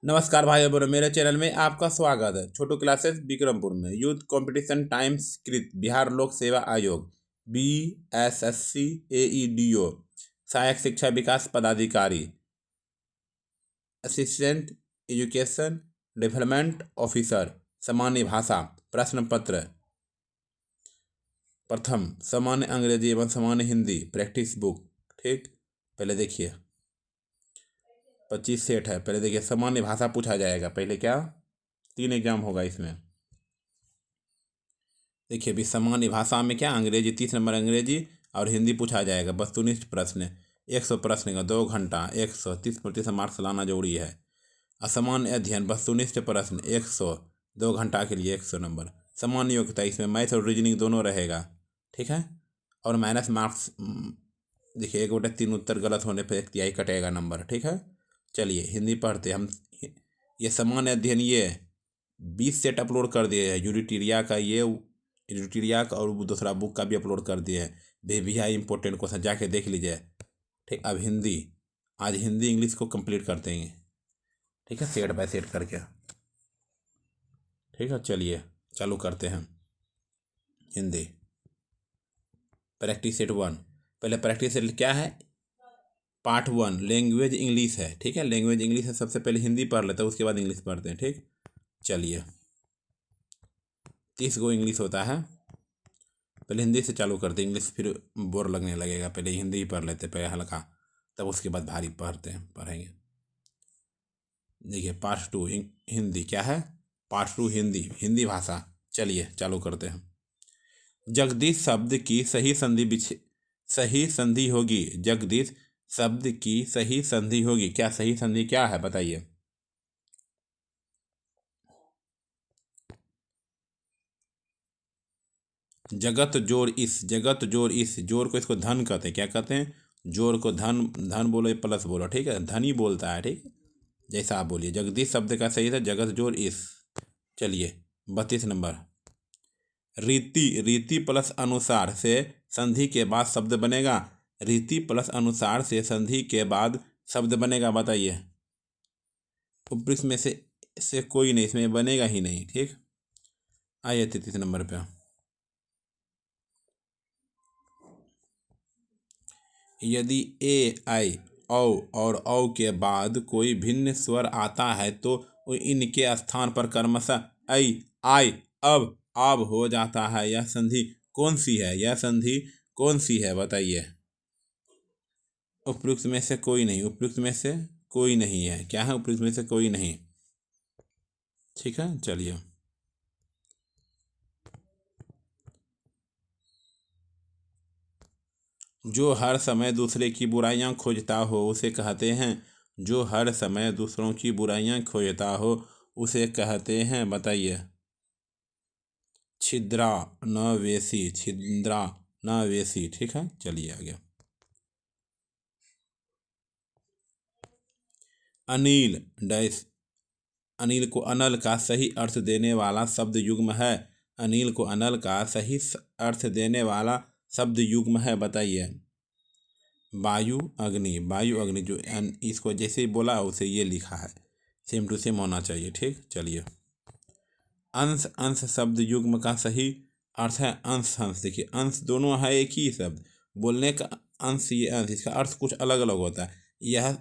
नमस्कार भाई बहनों, मेरे चैनल में आपका स्वागत है। छोटू क्लासेस विक्रमपुर में यूथ कंपटीशन टाइम्स कृत बिहार लोक सेवा आयोग BSSC AEDO सहायक शिक्षा विकास पदाधिकारी असिस्टेंट एजुकेशन डेवलपमेंट ऑफिसर सामान्य भाषा प्रश्न पत्र प्रथम सामान्य अंग्रेजी एवं सामान्य हिंदी प्रैक्टिस बुक। ठीक, पहले देखिए 25 सेट है। पहले देखिए सामान्य भाषा पूछा जाएगा। पहले क्या 3 एग्जाम होगा इसमें। देखिए अभी सामान्य भाषा में क्या अंग्रेजी 30 नंबर अंग्रेजी और हिंदी पूछा जाएगा। वस्तुनिष्ठ प्रश्न 100 प्रश्न का 2 घंटा 130% मार्क्स लाना जरूरी है। असामान्य अध्ययन वस्तुनिष्ठ प्रश्न 100 2 घंटा के लिए 100 नंबर। सामान्य योग्यता इसमें मैथ और रीजनिंग दोनों रहेगा। ठीक है, और माइनस मार्क्स देखिए 1/3 उत्तर गलत होने पर 1 तिहाई कटेगा नंबर। ठीक है, चलिए हिंदी पढ़ते हम। ये सामान्य अध्ययन ये 20 सेट अपलोड कर दिए हैं। यूनिटीरिया का ये यूनिटीरिया का और दूसरा बुक का भी अपलोड कर दिए हैं। भैया इंपॉर्टेंट क्वेश्चन जाके देख लीजिए। ठीक, अब हिंदी आज हिंदी इंग्लिश को कंप्लीट कर देंगे। ठीक है, सेट बाय सेट करके। ठीक है, चलिए चालू करते हैं। Hindi practice set 1। पहले प्रैक्टिस सेट क्या है? पार्ट 1 लैंग्वेज इंग्लिश है। ठीक है, लैंग्वेज इंग्लिश है। सबसे पहले हिंदी पढ़ लेते हैं, उसके बाद इंग्लिश पढ़ते हैं। ठीक, चलिए 30 गो इंग्लिश होता है। पहले हिंदी से चालू करते, इंग्लिश फिर बोर लगने लगेगा। पहले हिंदी ही पढ़ लेते, पहले हल्का, तब उसके बाद भारी पढ़ेंगे। देखिए पार्ट 2 हिंदी क्या है? पार्ट 2 हिंदी हिंदी भाषा। चलिए चालू करते हैं। जगदीश शब्द की सही संधि होगी। जगदीश शब्द की सही संधि होगी। क्या सही संधि क्या है बताइए? जगत जोर इस, जगत जोर इस, जोर को इसको धन कहते हैं। क्या कहते हैं? जोर को धन, धन बोलो प्लस बोलो। ठीक है, धन ही बोलता है। ठीक, जैसा आप बोलिए। जगदीश शब्द का सही था जगत जोर इस। चलिए 32 नंबर रीति, रीति प्लस अनुसार से संधि के बाद शब्द बनेगा। रीति प्लस अनुसार से संधि के बाद शब्द बनेगा, बताइए। उपयुक्त में से कोई नहीं, इसमें बनेगा ही नहीं। ठीक, आइए 33 नंबर पे। यदि ए आई औ और औ के बाद कोई भिन्न स्वर आता है तो इनके स्थान पर क्रमशः ऐ आई अब आब हो जाता है। यह संधि कौन सी है? यह संधि कौन सी है बताइए? उपयुक्त में से कोई नहीं, उपयुक्त में से कोई नहीं है। क्या है? उपयुक्त में से कोई नहीं। ठीक है, चलिए जो हर समय दूसरे की बुराइयां खोजता हो उसे कहते हैं। जो हर समय दूसरों की बुराइयां खोजता हो उसे कहते हैं, बताइए। छिद्रा न वेसी, छिद्रा न वेसी। ठीक है, चलिए आगे। अनिल डैश, अनिल को अनल का सही अर्थ देने वाला शब्द युग्म है। अनिल को अनल का सही अर्थ देने वाला शब्द युग्म है, बताइए। वायु अग्नि, वायु अग्नि। जो इसको जैसे ही बोला उसे ये लिखा है, सेम टू सेम होना चाहिए। ठीक, चलिए। अंश, अंश शब्द युग्म का सही अर्थ है अंश अंश। देखिए अंश दोनों है एक ही शब्द, बोलने का अंश ये अंश, इसका अर्थ कुछ अलग अलग होता है। यह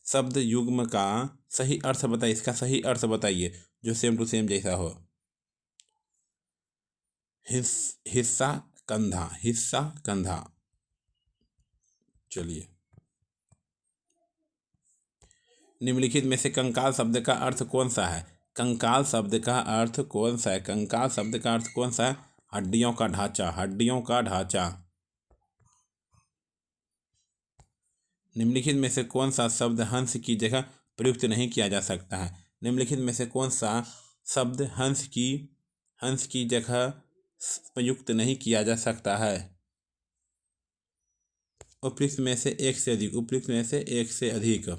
शब्द युग्म का सही अर्थ बताइए, इसका सही अर्थ बताइए जो सेम टू सेम जैसा हो। हिस्सा कंधा, हिस्सा कंधा। चलिए निम्नलिखित में से कंकाल शब्द का अर्थ कौन सा है? कंकाल शब्द का अर्थ कौन सा है? कंकाल शब्द का अर्थ कौन सा है? हड्डियों का ढांचा, हड्डियों का ढांचा। निम्नलिखित में से कौन सा शब्द हंस की जगह प्रयुक्त नहीं किया जा सकता है? निम्नलिखित में से कौन सा शब्द हंस की जगह प्रयुक्त नहीं किया जा सकता है? उपयुक्त में से एक से अधिक, उपयुक्त में से एक से अधिक।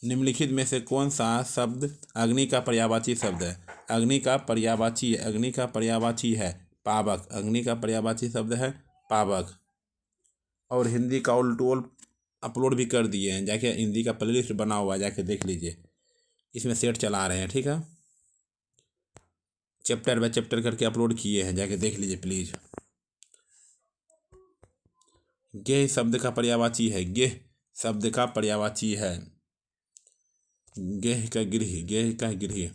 निम्नलिखित में से कौन सा शब्द अग्नि का पर्यायवाची शब्द है? अग्नि का पर्यायवाची, अग्नि का पर्यायवाची है पावक। अग्नि का पर्यायवाची शब्द है पावक। और हिंदी का ऑल टू ऑल अपलोड भी कर दिए हैं, जाके हिंदी का प्ले लिस्ट बना हुआ है, जाके देख लीजिए, इसमें सेट चला रहे हैं। ठीक है, चैप्टर बाय चैप्टर करके अपलोड किए हैं, जाके देख लीजिए प्लीज। गेह शब्द का पर्यायवाची है, गेह शब्द का पर्यायवाची है, गेह का गृह, गेह का गृह।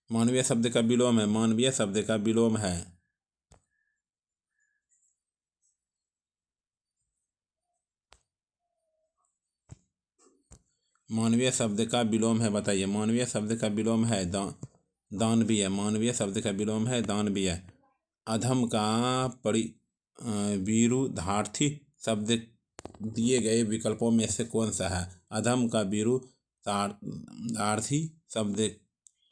मानवीय शब्द का विलोम है, मानवीय शब्द का विलोम है। मानवीय शब्द का विलोम है, बताइए। मानवीय शब्द का विलोम है दानवीय। मानवीय शब्द का विलोम है दानवीय। अधम का विरुद्धार्थी शब्द दिए गए विकल्पों में से कौन सा है? अधम का विरुद्धार्थी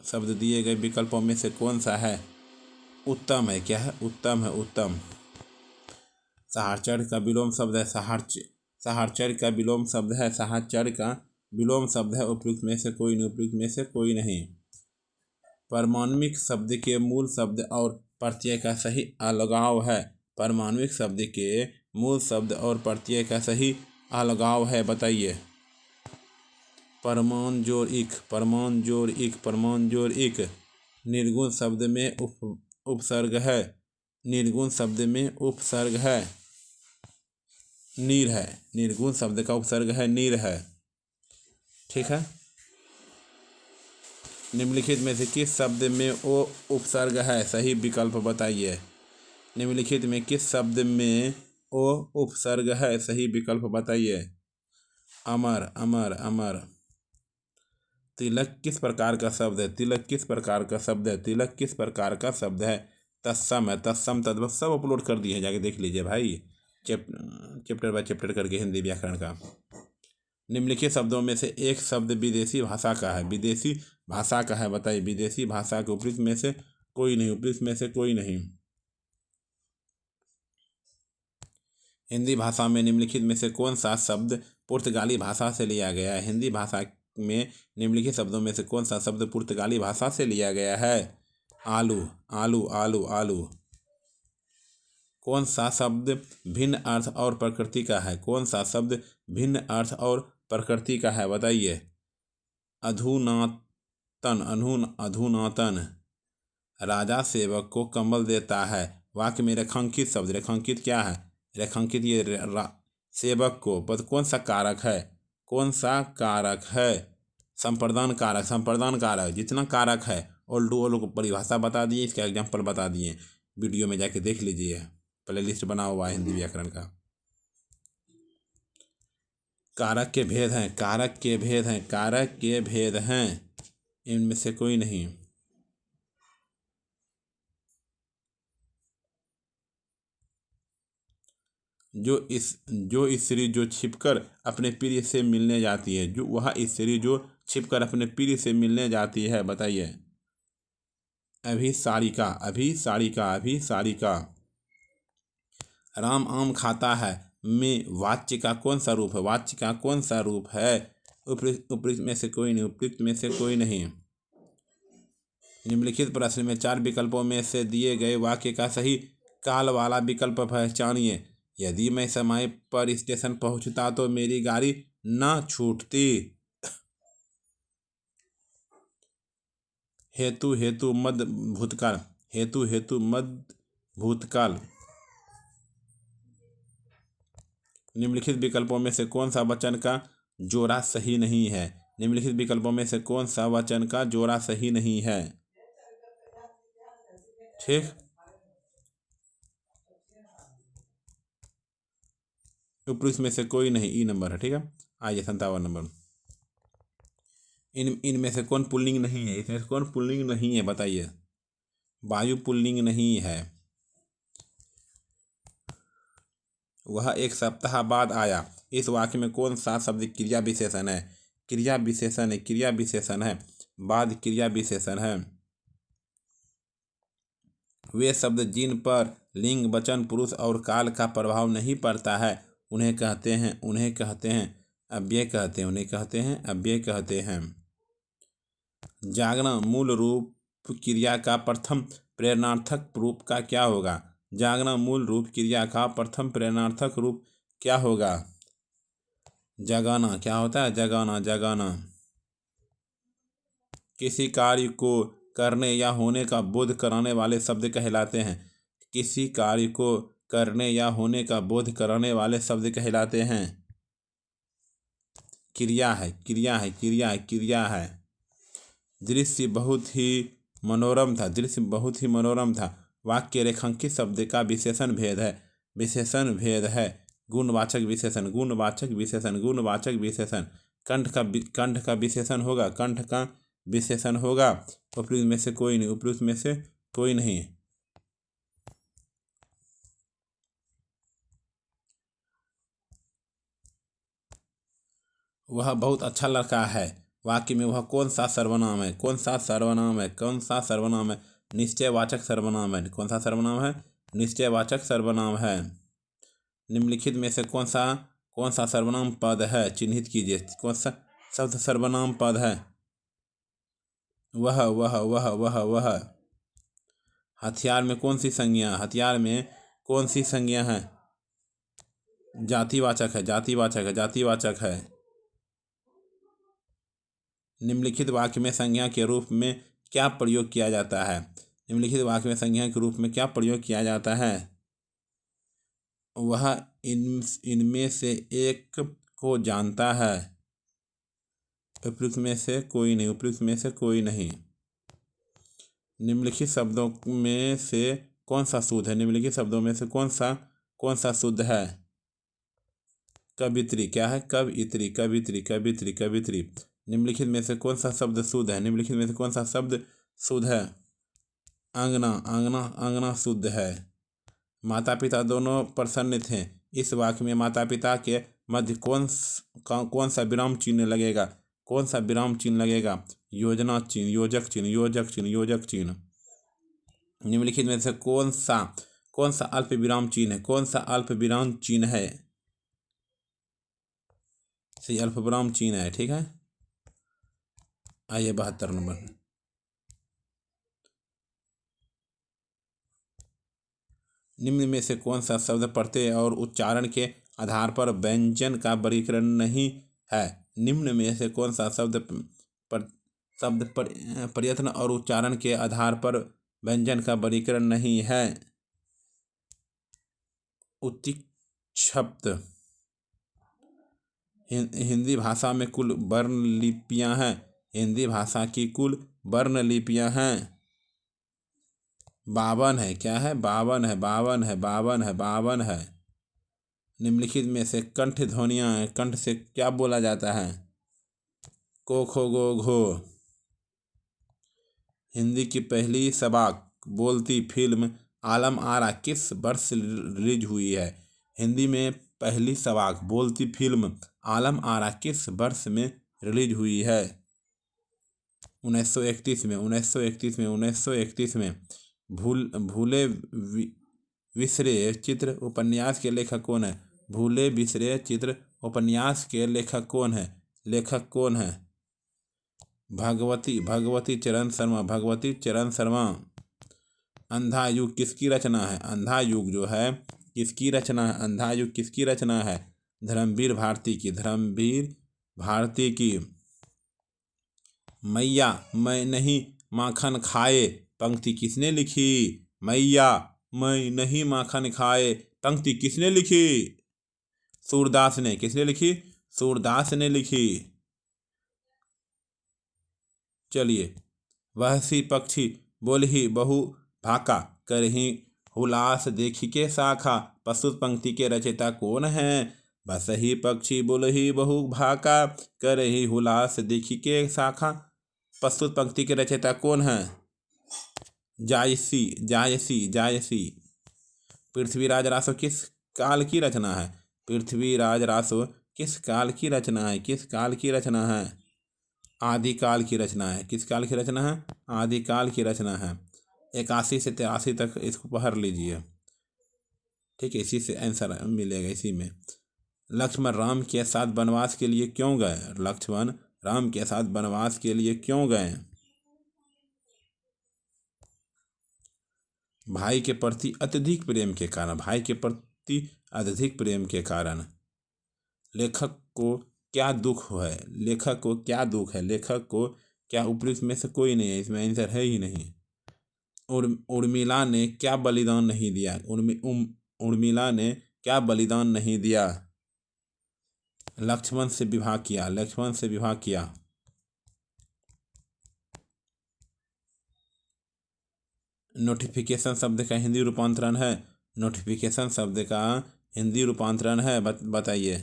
शब्द दिए गए विकल्पों में से कौन सा है? उत्तम है। क्या है? उत्तम है, उत्तम। सहाचर का विलोम शब्द है सहाचर का विलोम शब्द है, सहाचर का विलोम शब्द है उपयुक्त में से कोई नहीं, उपयुक्त में से कोई नहीं। परमाण्विक शब्द के मूल शब्द और प्रत्यय का सही अलगाव है। परमाण्विक शब्द के मूल शब्द और प्रत्यय का सही अलगाव है, बताइए। परमान जोड़ इक, परमान जोड़ इक, परमान जोड़ इक। निर्गुण शब्द में उपसर्ग है, निर्गुण शब्द में उपसर्ग है नीर है, निर्गुण शब्द का उपसर्ग है नीर है। ठीक है, निम्नलिखित में से किस शब्द में ओ उपसर्ग है? सही विकल्प बताइए। निम्नलिखित में किस शब्द में ओ उपसर्ग है? सही विकल्प बताइए। अमर, अमर, अमर। तिलक किस प्रकार का शब्द है? तिलक किस प्रकार का शब्द है? तिलक किस प्रकार का शब्द है? तत्सम है, तत्सम तद्भव सब अपलोड कर दिए हैं, जाके देख लीजिए भाई, चैप्टर बाय चैप्टर करके हिंदी व्याकरण का। निम्नलिखित शब्दों में से एक शब्द विदेशी भाषा का है, विदेशी भाषा का है, बताइए। विदेशी भाषा के उपयुक्त में से कोई नहीं, उपयुक्त में से कोई नहीं। हिंदी भाषा में निम्नलिखित में से कौन सा शब्द पुर्तगाली भाषा से लिया गया है? हिंदी भाषा में निम्नलिखित शब्दों में से कौन सा शब्द पुर्तगाली भाषा से लिया गया है? आलू, आलू, आलू, आलू। कौन सा शब्द भिन्न अर्थ और प्रकृति का है? कौन सा शब्द भिन्न अर्थ और प्रकृति का है, बताइए। अधुनातन, अधुनातन। राजा सेवक को कंबल देता है। वाक्य में रेखांकित शब्द, रेखांकित क्या है? रेखांकित ये सेवक को, पर कौन सा कारक है? कौन सा कारक है? संप्रदान कारक, संप्रदान कारक। जितना कारक है ऑल टू ऑल को परिभाषा बता दिए, इसका एग्जाम्पल बता दिए, वीडियो में जाके देख लीजिए, प्ले लिस्ट बना हुआ है हिंदी व्याकरण का। कारक के भेद हैं, कारक के भेद हैं, कारक के भेद हैं, इनमें से कोई नहीं। जो स्त्री जो छिपकर अपने प्रिय से मिलने जाती है, जो वह स्त्री जो छिपकर अपने प्रिय से मिलने जाती है, बताइए। अभिसारिका, अभिसारिका, अभिसारिका। राम आम खाता है में वाच्य का कौन सा रूप है? वाच्य का कौन सा रूप है? उपयुक्त में से कोई नहीं, उपयुक्त में से कोई नहीं। निम्नलिखित प्रश्न में 4 विकल्पों में से दिए गए वाक्य का सही काल वाला विकल्प पहचानिए। यदि मैं समय पर स्टेशन पहुंचता तो मेरी गाड़ी न छूटती। हेतु, हेतु मध्य भूतकाल, हेतु, हेतु मध्य भूतकाल। निम्नलिखित विकल्पों में से कौन सा वचन का जोड़ा सही नहीं है? निम्नलिखित विकल्पों में से कौन सा वचन का जोड़ा सही नहीं है? ठीक, उपयुक्त में से कोई नहीं, ई नंबर है। ठीक है, आइए 57 नंबर। इनमें से कौन पुल्लिंग नहीं है? इसमें से कौन पुल्लिंग नहीं है, बताइए। वायु पुल्लिंग नहीं है। वह एक सप्ताह बाद आया, इस वाक्य में कौन सा शब्द क्रिया विशेषण है? क्रिया विशेषण है, क्रिया विशेषण है, बाद क्रिया विशेषण है। वे शब्द जिन पर लिंग, वचन, पुरुष और काल का प्रभाव नहीं पड़ता है उन्हें कहते हैं अव्यय कहते हैं, उन्हें कहते हैं अव्यय कहते हैं। जागना मूल रूप क्रिया का प्रथम प्रेरणार्थक रूप का क्या होगा? जागना मूल रूप क्रिया का प्रथम प्रेरणार्थक रूप क्या होगा? जगाना। क्या होता है? जगाना, जगाना। किसी कार्य को करने या होने का बोध कराने वाले शब्द कहलाते हैं। किसी कार्य को करने या होने का बोध कराने वाले शब्द कहलाते हैं। क्रिया है, क्रिया है, क्रिया है, क्रिया है। दृश्य बहुत ही मनोरम था, दृश्य बहुत ही मनोरम था। वाक्य रेखांकित शब्द का विशेषण भेद है, विशेषण भेद है। गुणवाचक विशेषण, गुणवाचक विशेषण, गुणवाचक विशेषण। कंठ का विशेषण होगा, कंठ का विशेषण होगा। उपयुक्त में से कोई नहीं, उपयुक्त में से कोई नहीं। वह बहुत अच्छा लड़का है। वाक्य में वह कौन सा सर्वनाम है? कौन सा सर्वनाम है? कौन सा सर्वनाम है? निश्चयवाचक सर्वनाम है। कौन सा सर्वनाम है? निश्चयवाचक सर्वनाम है। निम्नलिखित में से कौन सा सर्वनाम पद है? चिन्हित कीजिए। कौन सा शब्द सर्वनाम पद है? वह, वह, वह, वह, वह। हथियार में कौन सी संज्ञा? हथियार में कौन सी संज्ञा है? जातिवाचक है, जातिवाचक है, जातिवाचक है। निम्नलिखित वाक्य में संज्ञा के रूप में क्या प्रयोग किया जाता है? निम्नलिखित वाक्य में संज्ञा के रूप में क्या प्रयोग किया जाता है? वह इनमें से एक को जानता है। उपयुक्त में से कोई नहीं, उपयुक्त में से कोई नहीं। निम्नलिखित शब्दों में से कौन सा शुद्ध है? निम्नलिखित शब्दों में से कौन सा शुद्ध है? कवित्री। क्या है? कवित्री, कवित्री, कवित्री, कवित्री। निम्नलिखित में से कौन सा शब्द शुद्ध है? निम्नलिखित में से कौन सा शब्द शुद्ध है? अंगना, अंगना, अंगना शुद्ध है। माता पिता दोनों प्रसन्न थे। इस वाक्य में माता पिता के मध्य कौन सा विराम चिन्ह लगेगा? कौन सा विराम चिन्ह लगेगा? योजना चिन्ह, योजक चिन्ह, योजक चिन्ह, योजक चिन्ह। निम्नलिखित में से कौन सा अल्प विराम चिन्ह है? कौन सा अल्प विराम चिन्ह है? सही अल्प विराम चिन्ह है। ठीक है। आइए 72 नंबर। निम्न में से कौन सा शब्द प्रत्यय और उच्चारण के आधार पर व्यंजन का वर्गीकरण नहीं है? निम्न में से कौन सा शब्द प्रयत्न और उच्चारण के आधार पर व्यंजन का वर्गीकरण नहीं है? उत्तिक्षप्त। हिंदी भाषा में कुल वर्ण लिपियां हैं। हिंदी भाषा की कुल वर्ण लिपियां हैं 52 है। क्या है? 52 है, 52 है, 52 है, 52 है। निम्नलिखित में से कंठ ध्वनियां हैं। कंठ से क्या बोला जाता है? को, खो, गो, घो। हिंदी की पहली सबाक बोलती फिल्म आलम आरा किस वर्ष रिलीज हुई है? हिंदी में पहली सबाक बोलती फिल्म आलम आरा किस वर्ष में रिलीज हुई है? 1931 में, 1931 में, 1931 में। भूले विसरे चित्र उपन्यास के लेखक कौन है? भूले बिसरे चित्र उपन्यास के लेखक कौन है? लेखक कौन है? भगवती चरण शर्मा, भगवती चरण शर्मा। अंधा युग किसकी रचना है? अंधा युग जो है किसकी रचना है? अंधा युग किसकी रचना है? धर्मवीर भारती की, धर्मवीर भारती की। मैया मैं नहीं माखन खाए पंक्ति किसने लिखी? मैया मैं नहीं माखन खाए पंक्ति किसने लिखी? सूरदास ने। किसने लिखी? सूरदास ने लिखी। चलिए। वह सी पक्षी बोलहि बहु भाका करहि हुलास देखी के शाखा प्रस्तुत पंक्ति के रचयिता कौन है? बस ही पक्षी बोलहि बहु भाका करहि हुलास देखी के शाखा प्रस्तुत पंक्ति के रचयिता कौन है? जायसी, जायसी, जायसी। पृथ्वीराज रासो किस काल की रचना है? पृथ्वीराज रासो किस काल की रचना है? किस काल की रचना है? आदिकाल की रचना है। किस काल की रचना है? आदिकाल की रचना है। 81 से 83 तक इसको पढ़ लीजिए। ठीक है, इसी से आंसर मिलेगा। इसी में लक्ष्मण राम के साथ वनवास के लिए क्यों गए? लक्ष्मण राम के साथ वनवास के लिए क्यों गए? भाई के प्रति अत्यधिक प्रेम के कारण, भाई के प्रति अत्यधिक प्रेम के कारण। लेखक को क्या दुख है, लेखक को क्या दुख है, लेखक को क्या, उपयुक्त में से कोई नहीं है, इसमें आंसर है ही नहीं। उर्मिला ने क्या बलिदान नहीं दिया, उर्मिला ने क्या बलिदान नहीं दिया। लक्ष्मण से विवाह किया, लक्ष्मण से विवाह किया। नोटिफिकेशन शब्द का हिंदी रूपांतरण है, नोटिफिकेशन शब्द का हिंदी रूपांतरण है, बताइए।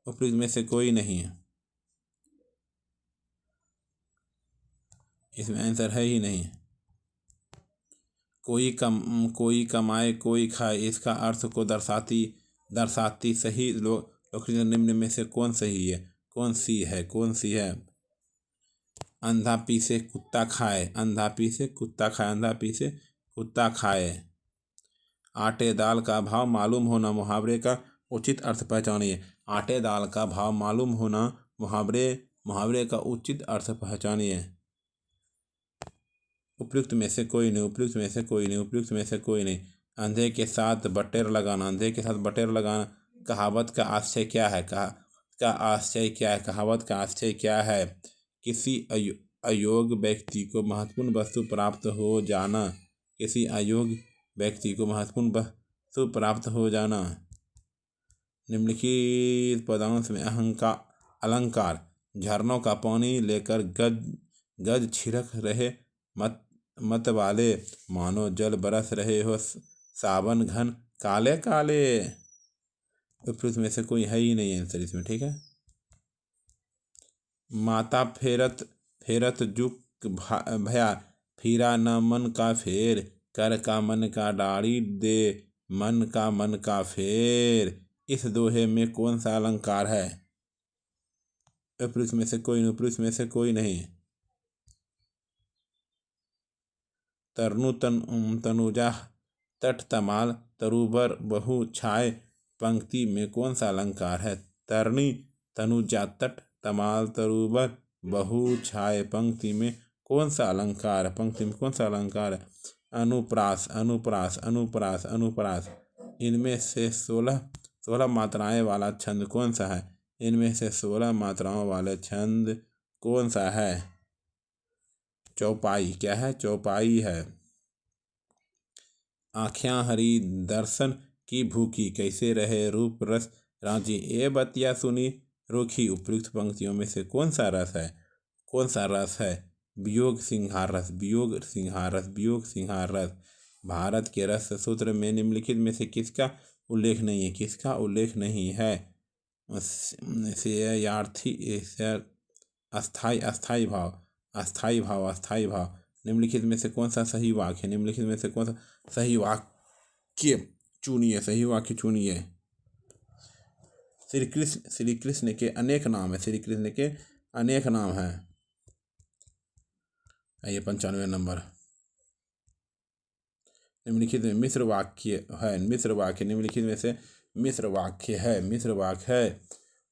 उपयुक्त में से कोई नहीं है, इसमें आंसर है ही नहीं। कोई कमाए कोई खाए, इसका अर्थ को दर्शाती सही लोकप्रिय निम्न में से कौन सही है, कौन सी है। अंधा पीसे कुत्ता खाए, अंधा पीसे कुत्ता खाए, अंधा पीसे कुत्ता खाए। आटे दाल का भाव मालूम होना, मुहावरे का उचित अर्थ पहचानिए। आटे दाल का भाव मालूम होना, मुहावरे का उचित अर्थ पहचानिए। उपयुक्त में से कोई नहीं, उपयुक्त में से कोई नहीं, उपयुक्त में से कोई नहीं। अंधे के साथ बटेर लगाना, अंधे के साथ बटेर लगाना। कहावत का आशय क्या है, का आशय क्या है, कहावत का आशय क्या है। किसी अयोग्य व्यक्ति को महत्वपूर्ण वस्तु प्राप्त हो जाना, किसी अयोग्य व्यक्ति को महत्वपूर्ण वस्तु प्राप्त हो जाना। निम्नलिखित पदांश में अलंकार। झरनों का पानी लेकर गज छिड़क रहे मत वाले, मानो जल बरस रहे हो सावन घन काले काले। उपयुक्त में से कोई है ही नहीं आंसर इसमें, ठीक है। माता फेरत जुक भया, फिरा न मन का फेर, कर का मन का डाड़ी दे, मन का फेर। इस दोहे में कौन सा अलंकार है। उपयुक्त में से कोई नहीं, उपयुक्त में से कोई नहीं। तनुजा तट तमाल तरुबर बहु छाए, पंक्ति में कौन सा अलंकार है। तरनी तनुजा तट तमाल तरुबर बहु छाए, पंक्ति में कौन सा अलंकार है, पंक्ति में कौन सा अलंकार है। अनुप्रास अनुप्रास अनुप्रास अनुप्रास। इनमें से 16 मात्राएं वाला छंद कौन सा है, इनमें से 16 मात्राओं वाले छंद कौन सा है। चौपाई, क्या है, चौपाई है। आँखें हरी दर्शन की भूखी, कैसे रहे रूप रस रांची, ए बतिया सुनी रोखी। उपयुक्त पंक्तियों में से कौन सा रस है, कौन सा रस है। वियोग सिंहार रस, वियोग सिंहार रस, वियोग सिंहार रस। भारत के रस सूत्र में निम्नलिखित में से किसका उल्लेख नहीं है, किसका उल्लेख नहीं है। यार्थी अस्थाई अस्थाई भाव, अस्थाई भाव, अस्थाई भाव। निम्नलिखित में से कौन सा सही वाक्य है, निम्नलिखित में से कौन सा सही वाक्य चुनिए, सही वाक्य चुनिए। श्री कृष्ण के अनेक नाम है, श्री कृष्ण के अनेक नाम हैं। आइए 95 नंबर। निम्नलिखित में मिश्र वाक्य है, मिश्र वाक्य निम्नलिखित में से मिश्र वाक्य है, मिश्र वाक्य है।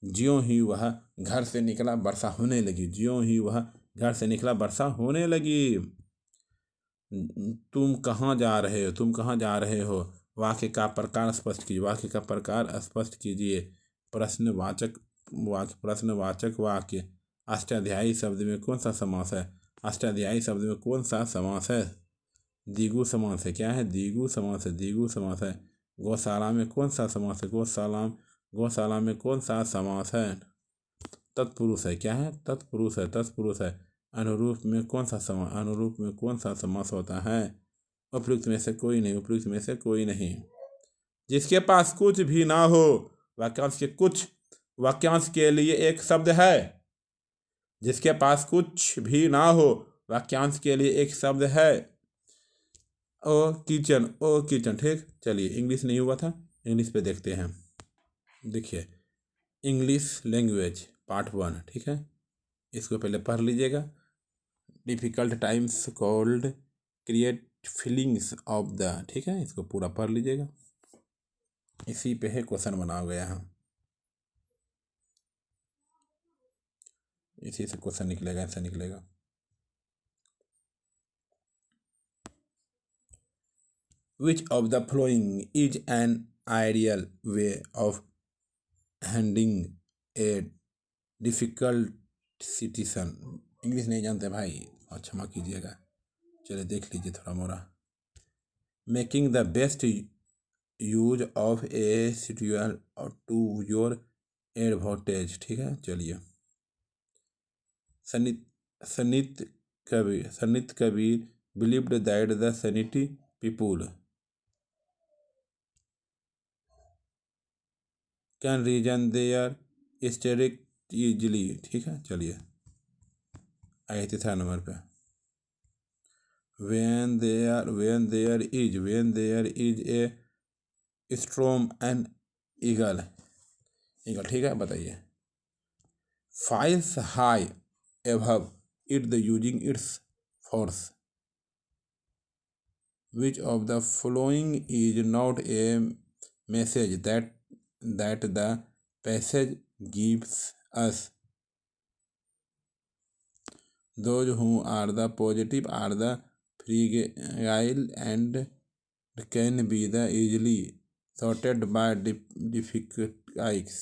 ज्यों ही वह घर से निकला वर्षा होने लगी, ज्यों ही वह घर से निकला वर्षा होने लगी। तुम कहाँ जा रहे हो, तुम कहाँ जा रहे हो। वाक्य का प्रकार स्पष्ट कीजिए, वाक्य का प्रकार स्पष्ट कीजिए। प्रश्नवाचक वाक्य, प्रश्नवाचक वाक्य। अष्टाध्यायी शब्द में कौन सा समास है, अष्टाध्यायी शब्द में कौन सा समास है। द्विगु समास है, क्या है, द्विगु समास है, द्विगु समास है। गौशाला में कौन सा समास है, गौशाला में कौन सा समास है। तत्पुरुष है, क्या है, तत्पुरुष है, तत्पुरुष है। अनुरूप में कौन सा समास, अनुरूप में कौन सा समास होता है। उपयुक्त में से कोई नहीं, उपयुक्त में से कोई नहीं। जिसके पास कुछ भी ना हो, वाक्यांश के लिए एक शब्द है। जिसके पास कुछ भी ना हो, वाक्यांश के लिए एक शब्द है। ओ किचन, ठीक। चलिए, इंग्लिश नहीं हुआ था, इंग्लिश पे देखते हैं। देखिए, इंग्लिश लैंग्वेज पार्ट 1, ठीक है। इसको पहले पढ़ लीजिएगा। Difficult times called create feelings of the, ठीक है, इसको पूरा पढ़ लीजिएगा। इसी पे है क्वेश्चन बनाया गया है, इसी से क्वेश्चन निकलेगा, ऐसा निकलेगा। Which of the following is an ideal way of handling a difficult situation? English नहीं जानते भाई और क्षमा कीजिएगा, चलिए देख लीजिए थोड़ा मोड़ा। Making the best use of a situation to your advantage, ठीक है। चलिए, Sant Kabir believed that the sanity people can reason their hysteric easily, ठीक है। चलिए आइए तीसरा नंबर पे। when there is a storm and eagle, ठीक है। बताइए, flies high above it the using its force. Which of the following is not a message that the passage gives us? Those who are the positive are the fragile and can be the easily sorted by difficulties,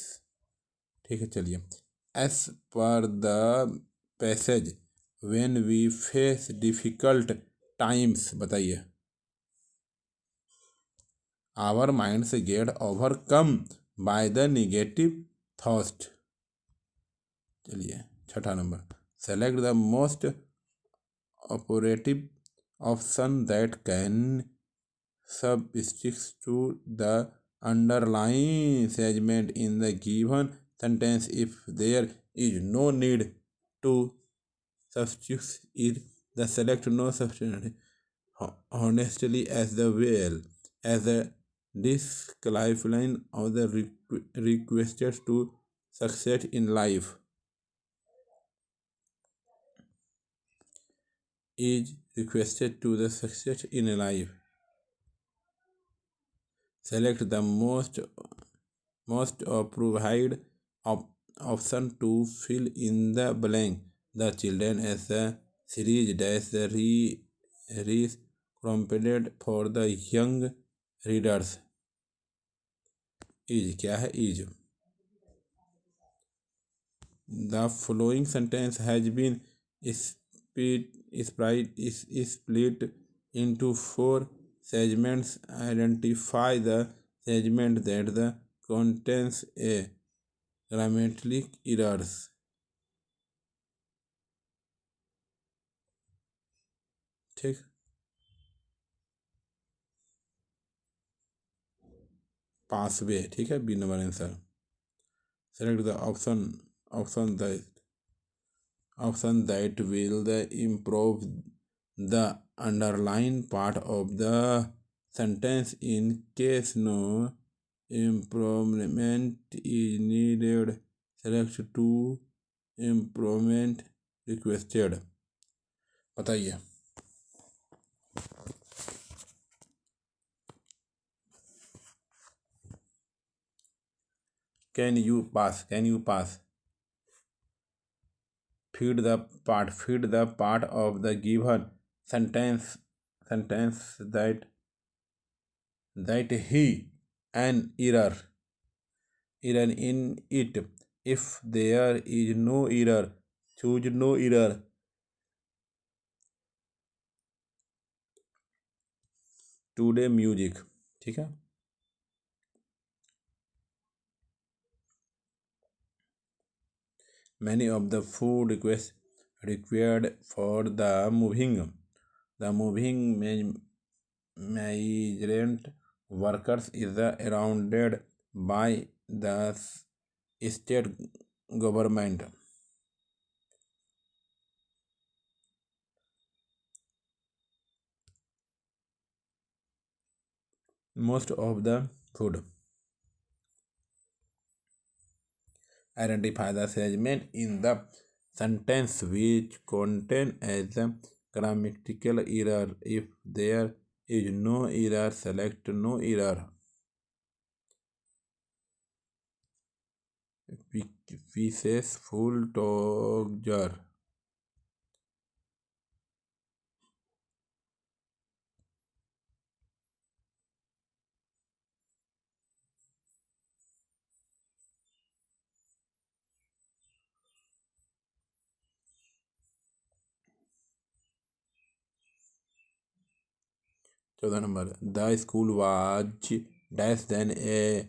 ठीक है। चलिए, as per the passage when we face difficult times, बताइए, our minds get overcome by the negative thoughts। चलिए छठा number, select the most operative option that can substitute to the underlying segment in the given sentence if there is no need to substitute it. The select no substitute honestly as the well as the disqualifying of the requested to success in life is requested to the success in life. Select the most appropriate option to fill in the blank. The children as the series dash the recommended for the young readers is, क्या है, is the following sentence has been split into 4 segments. Identify the segment that the contains a grammatical errors, ठीक। पासवे, ठीक है, B number answer. Select the option that will improve the underlying part of the sentence in case no improvement is needed. Select to improvement requested, बताइए। Can you pass? Feed the part of the given sentence that he an error in it. If there is no error, choose no error. Today music, ठीक है। Many of the food requests required for the moving migrant workers is surrounded by the state government. Most of the food. Identify the segment in the sentence which contain as a grammatical error. If there is no error, select no error. Pieces full together. 14 number, the school was dash than a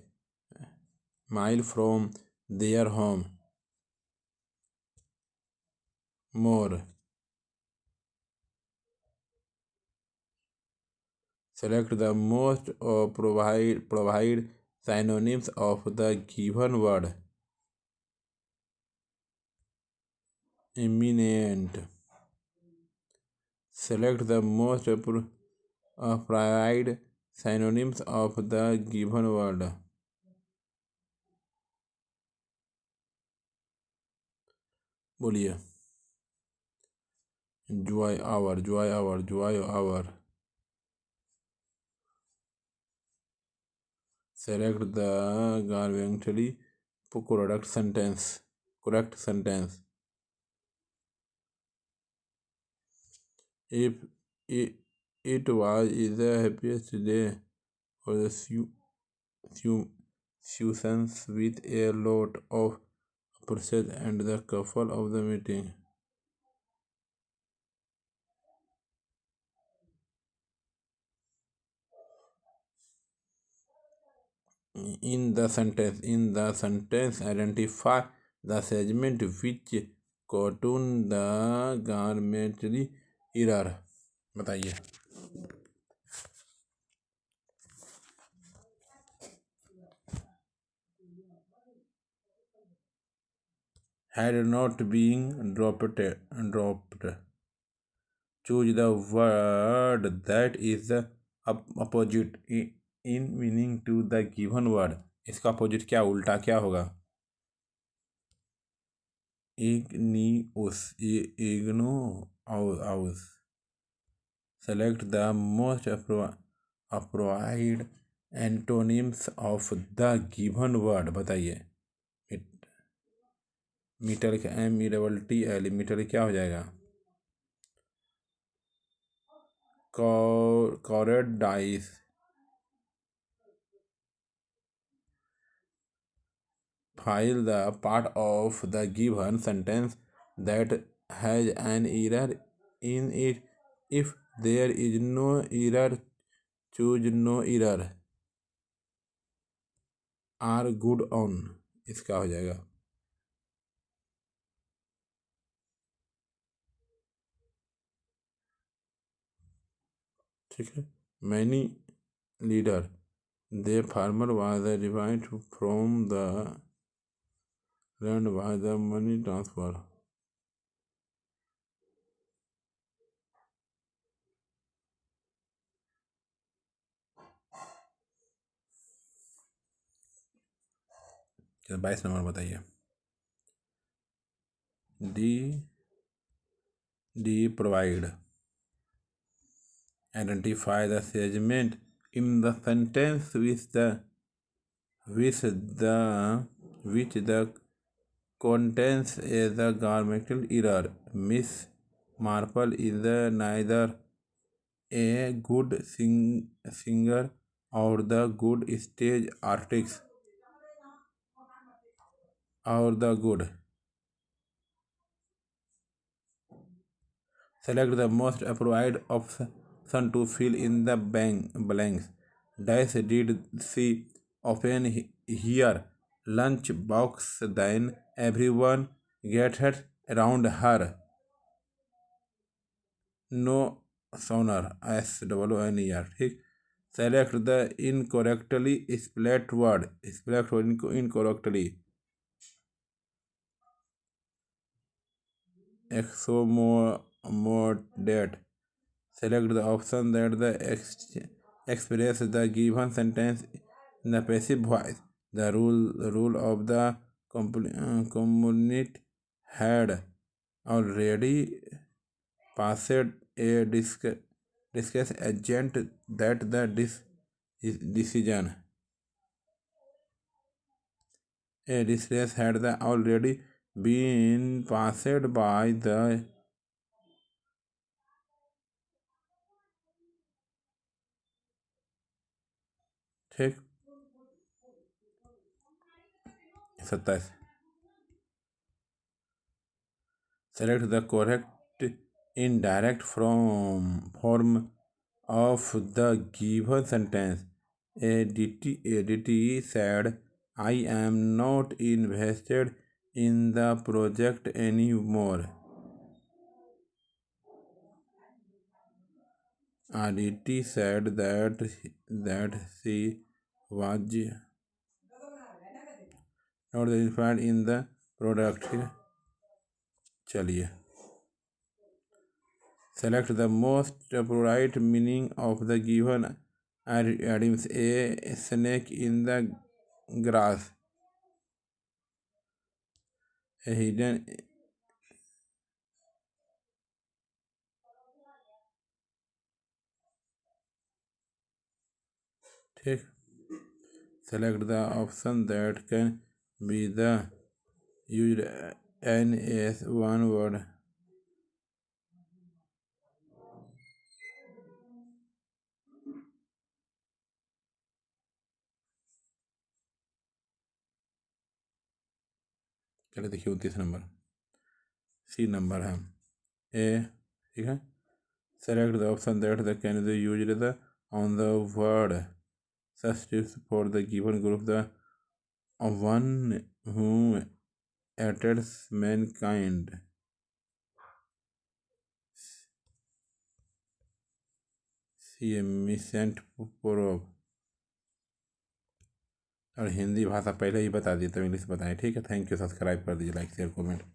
mile from their home. More. Select the most or provide synonyms of the given word. Eminent. Select the most provide synonyms of the given word. बोलिए. Joy hour, joy hour, joy hour. Select the garventally correct sentence. If it was the happiest day for the Susans with a lot of appreciation and the couple of the meeting. In the sentence, identify the segment which contain the grammatical error. बताइए. Had not been dropped. Choose the word that is the opposite in meaning to the given word. इसका opposite क्या, उल्टा क्या होगा? Igno. Select the most appropriate antonyms of the given word. बताइए. Metre का METTL, metre क्या हो जाएगा? Cowardice. Fill the part of the given sentence that has an error in it. If there is no error, choose no error. Are good on. इसका हो जाएगा. ठीक है. Many leader. The farmer was derived from the land by the money transfer. चलो 22 number बताइए. D provide. Identify the segment in the sentence which the contains the grammatical error. Miss Marple is neither a good singer or the good stage artist or the good. Select the most appropriate option to fill in the blanks. Dash did she open her lunch box then everyone gathered around her? No sooner. SOONER. ठीक. Select the incorrectly spelled word. Spelled incorrectly. Accommodate. Select the option that express the given sentence in the passive voice. The rule of the community had already passed a discuss agent that the decision. A distress had already been passed by the ठीक. 27. Select the correct indirect form of the given sentence. ADT said, I am not invested in the project anymore. Aditi said that she was not interested in the product. चलिए, select the most appropriate meaning of the given items. A snake in the grass. A hidden ठीक. Select the option that can be the used in as one word. चलिए देखिए 29 number C number है ए. ठीक है. Select the option that the can be used on the word substitutes for the given group. The one who attends mankind. सी मिसेंट प्रोब. और हिंदी भाषा पहले ही बता दी तो इंग्लिश बताएं. ठीक है. Thank you. सब्सक्राइब कर दीजिए, लाइक शेयर कमेंट.